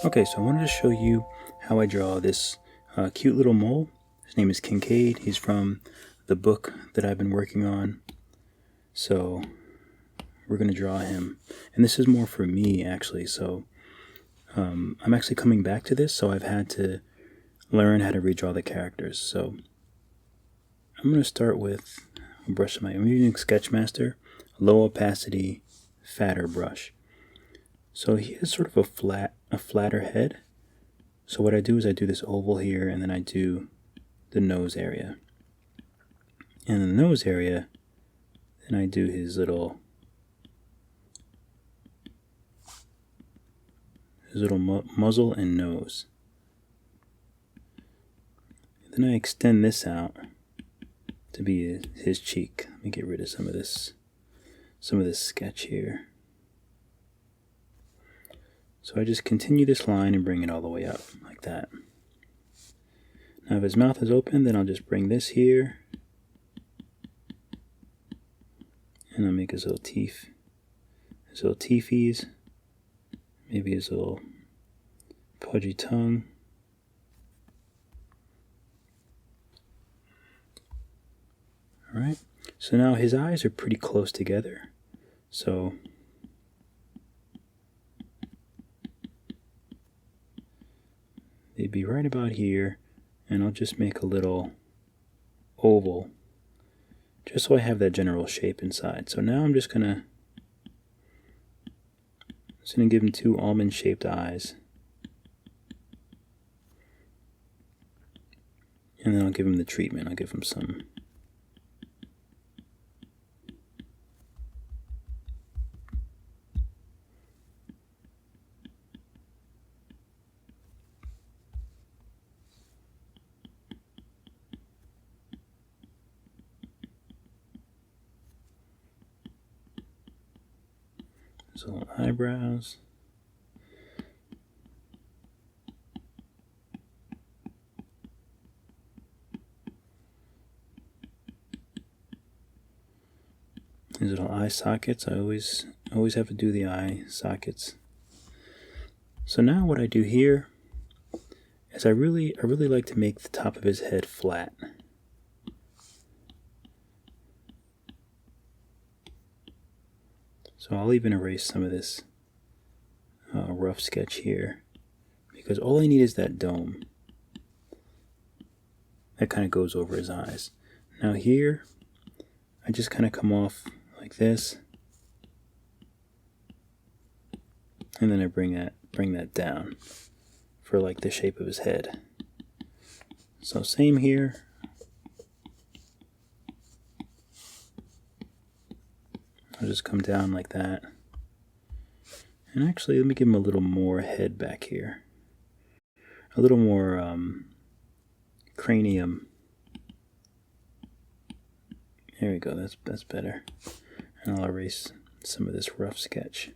Okay, so I wanted to show you how I draw this cute little mole. His name is Kincaid. He's from the book that I've been working on. So we're going to draw him. And this is more for me, actually. So I'm actually coming back to this, so I've had to learn how to redraw the characters. So I'm going to start with a brush. I'm using Sketchmaster, low opacity, fatter brush. So he has sort of a flatter head. So what I do is I do this oval here, and then I do the nose area. And in the nose area, then I do his little muzzle and nose. Then I extend this out to be his cheek. Let me get rid of some of this sketch here. So I just continue this line and bring it all the way up like that. Now if his mouth is open, then I'll just bring this here, and I'll make his little teeth, teethies, maybe his little pudgy tongue. Alright, so now his eyes are pretty close together, so they'd be right about here, and I'll just make a little oval just so I have that general shape inside. So now I'm just gonna give him two almond shaped eyes, and then I'll give him the treatment. I'll give him some little eyebrows. These little eye sockets. I always have to do the eye sockets. So now what I do here is I really like to make the top of his head flat. So I'll even erase some of this rough sketch here, because all I need is that dome that kind of goes over his eyes. Now here, I just kind of come off like this, and then I bring that down for like the shape of his head. So same here. I'll just come down like that. And actually, let me give him a little more head back here. A little more cranium. There we go, that's better. And I'll erase some of this rough sketch.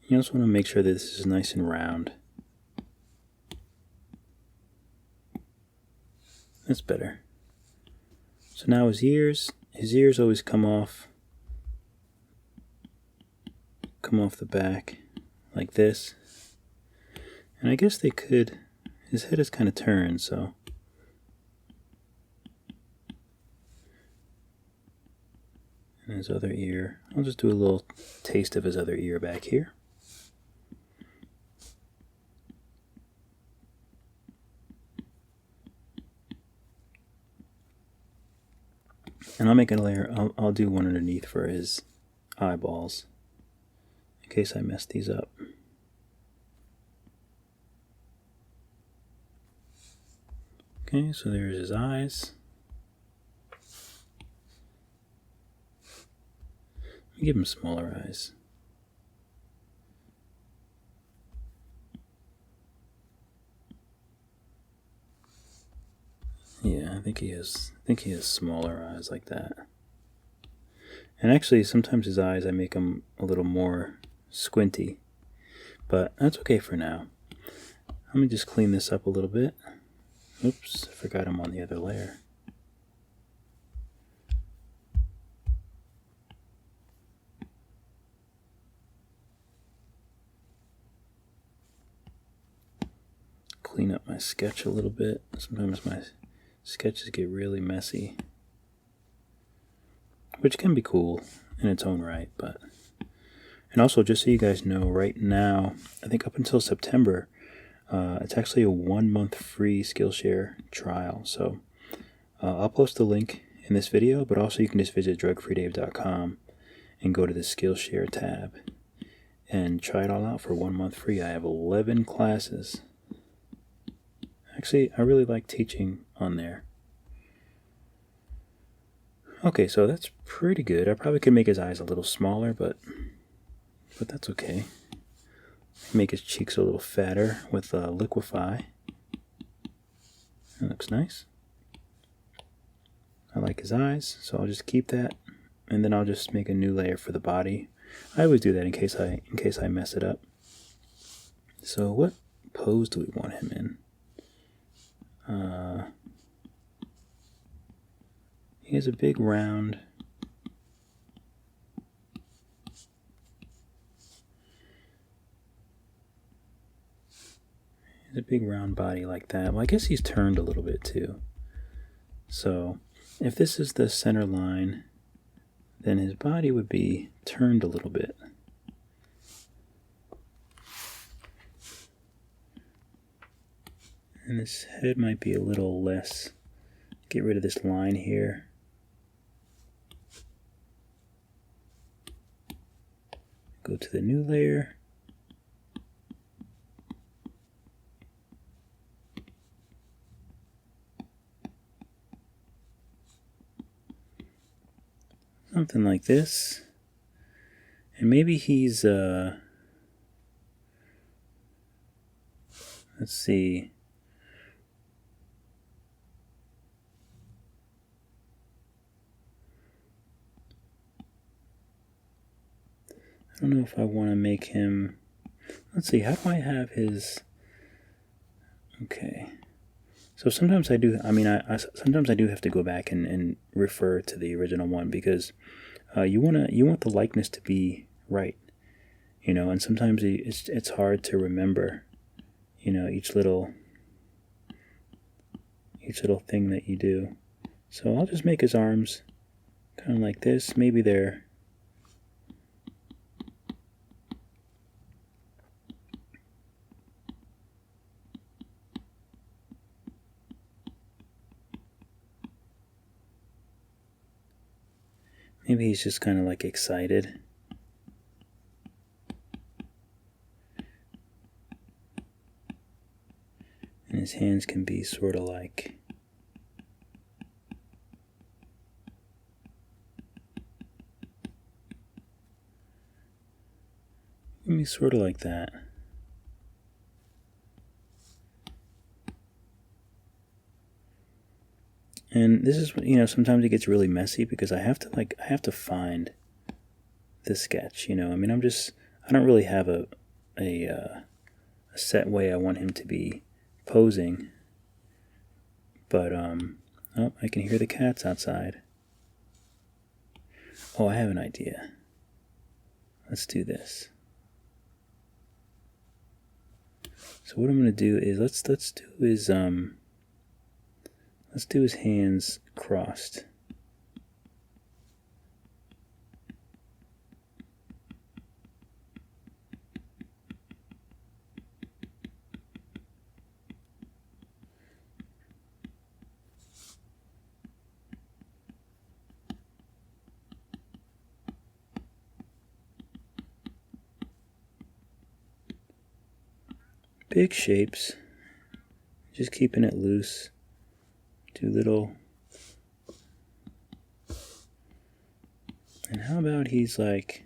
You also want to make sure that this is nice and round. That's better. So now his ears always come off the back like this. And I guess they could, his head is kind of turned, so and his other ear, I'll just do a little taste of his other ear back here. And I'll make a layer, I'll do one underneath for his eyeballs, in case I mess these up. Okay, so there's his eyes. Let me give him smaller eyes. Yeah, I think he has smaller eyes like that. And actually, sometimes his eyes, I make them a little more squinty, but that's okay for now. Let me just clean this up a little bit. Oops, I forgot I'm on the other layer. clean up my sketch a little bit. Sometimes my sketches get really messy, which can be cool in its own right. And also, just so you guys know, right now, I think up until September, it's actually a 1-month free Skillshare trial. So I'll post the link in this video, but also you can just visit drugfreedave.com and go to the Skillshare tab and try it all out for 1 month free. I have 11 classes. Actually, I really like teaching on there. Okay, so that's pretty good. I probably could make his eyes a little smaller, but that's okay. Make his cheeks a little fatter with Liquify. That looks nice. I like his eyes, so I'll just keep that, and then I'll just make a new layer for the body. I always do that in case I mess it up. So what pose do we want him in? He has a big round. He has a big round body like that. Well, I guess he's turned a little bit too. So if this is the center line, then his body would be turned a little bit. And his head might be a little less. Get rid of this line here. Go to the new layer. Something like this. And maybe he's, let's see. I don't know if I want to make him, let's see, how do I have his, okay. So sometimes I do, sometimes I do have to go back and refer to the original one, because you want the likeness to be right, and sometimes it's hard to remember, each little thing that you do. So I'll just make his arms kind of like this. Maybe they're, maybe he's just kind of like excited. And his hands can be sort of like, maybe sort of like that. And this is, sometimes it gets really messy because I have to find the sketch, I don't really have a set way I want him to be posing. But, oh, I can hear the cats outside. Oh, I have an idea. Let's do this. So what I'm going to do is, let's do his hands crossed. Big shapes, just keeping it loose. Do little. And how about he's like,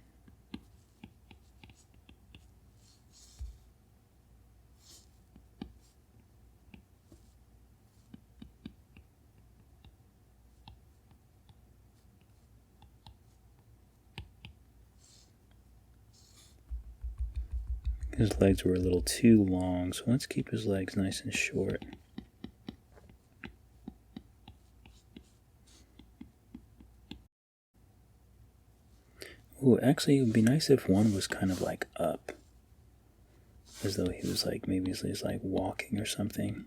his legs were a little too long, so let's keep his legs nice and short. Ooh, actually, it would be nice if one was kind of like up. as though he was like, maybe he's like walking or something.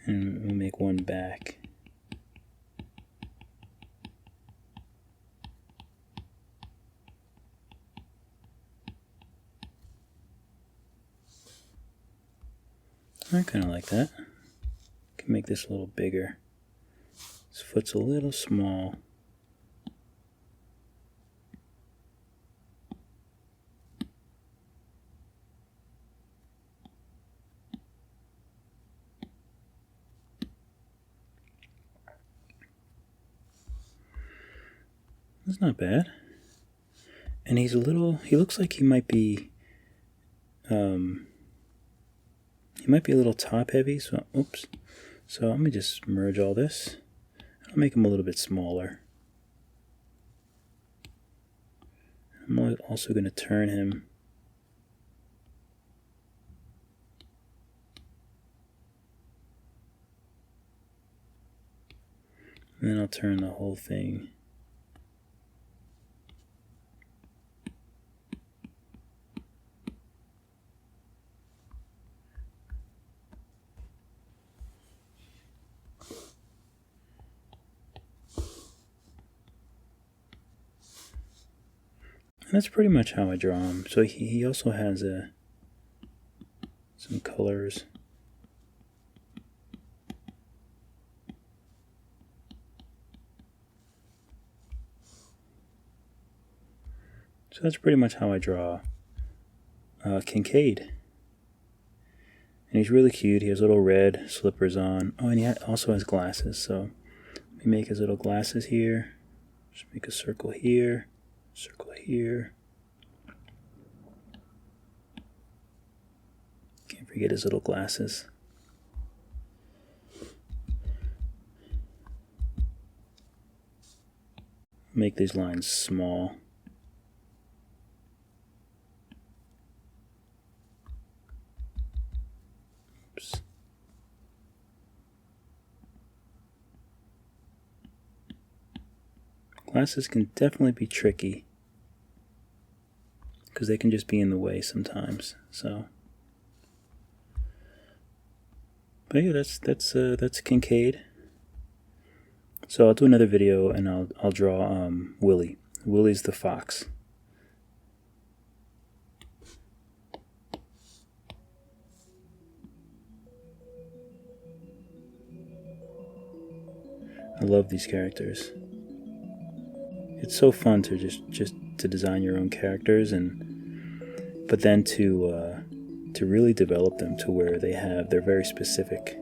And we'll make one back. I kind of like that. Can make this a little bigger. His foot's a little small. That's not bad. And he's a little, he looks like he might be a little top heavy, so oops. So let me just merge all this. I'll make him a little bit smaller. I'm also going to turn him and then I'll turn the whole thing. And that's pretty much how I draw him. So he also has some colors. So that's pretty much how I draw Kincaid. And he's really cute. He has little red slippers on. Oh, and he also has glasses. So let me make his little glasses here. Just make a circle here. Circle here. Can't forget his little glasses. Make these lines small. Oops. Glasses can definitely be tricky, because they can just be in the way sometimes. So, but yeah, that's Kincaid. So I'll do another video and I'll draw Willie. Willie's the fox. I love these characters. It's so fun to just to design your own characters, but then to really develop them to where they're very specific.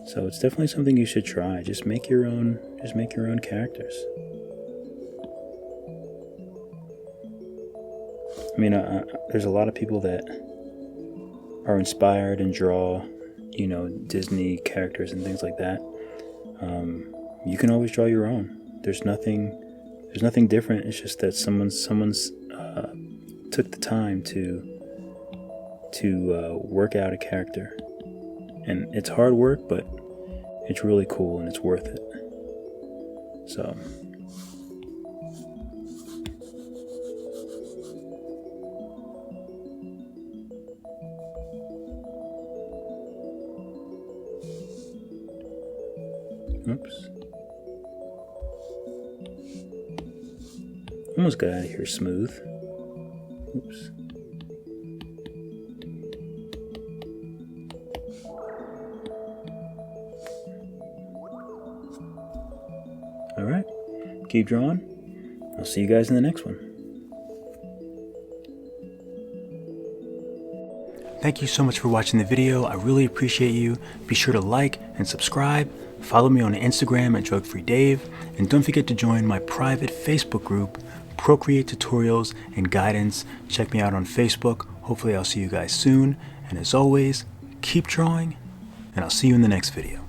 So it's definitely something you should try. Just make your own characters. I mean, there's a lot of people that are inspired and draw, Disney characters and things like that. You can always draw your own. There's nothing different. It's just that someone's took the time to work out a character, and it's hard work, but it's really cool and it's worth it. So. Oops. Almost got out of here smooth. Oops. Alright. Keep drawing. I'll see you guys in the next one. Thank you so much for watching the video. I really appreciate you. Be sure to like and subscribe. Follow me on Instagram at DrugFreeDave, and don't forget to join my private Facebook group, Procreate Tutorials and Guidance. Check me out on Facebook. Hopefully I'll see you guys soon, and as always, keep drawing, and I'll see you in the next video.